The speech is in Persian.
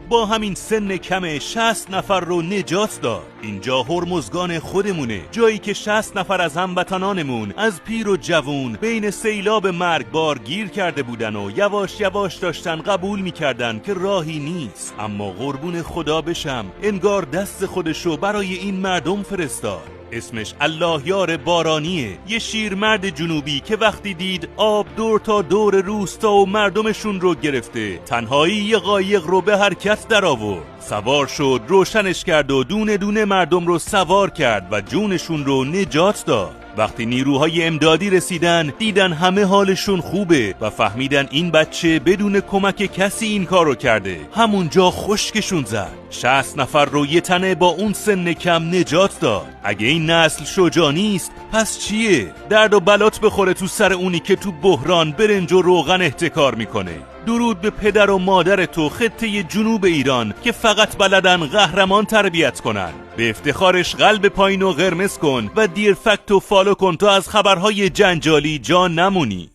با همین سن کم 60 نفر رو نجات داد. اینجا هرمزگان خودمونه، جایی که 60 نفر از هموطنانمون از پیر و جوون بین سیلاب مرگبار گیر کرده بودن و یواش یواش داشتن قبول میکردن که راهی نیست. اما قربون خدا بشم، انگار دست خودشو برای این مردم فرستاد. اسمش الله یار بارانیه، یه شیرمرد جنوبی که وقتی دید آب دور تا دور روستا و مردمشون رو گرفته، تنهایی یه قایق رو به حرکت در آورد. سوار شد، روشنش کرد و دونه دونه مردم رو سوار کرد و جونشون رو نجات داد. وقتی نیروهای امدادی رسیدن، دیدن همه حالشون خوبه و فهمیدن این بچه بدون کمک کسی این کارو کرده. همونجا خشکشون زد. 60 نفر رو یه تنه با اون سن کم نجات داد. اگه این نسل شجاع نیست پس چیه؟ درد و بلات بخوره تو سر اونی که تو بحران برنج و روغن احتکار میکنه. درود به پدر و مادر تو خطه جنوب ایران که فقط بلدن قهرمان تربیت کنن. به افتخارش قلب پایین و قرمز کن و دیر فکت و فالو کن تا از خبرهای جنجالی جا نمونی.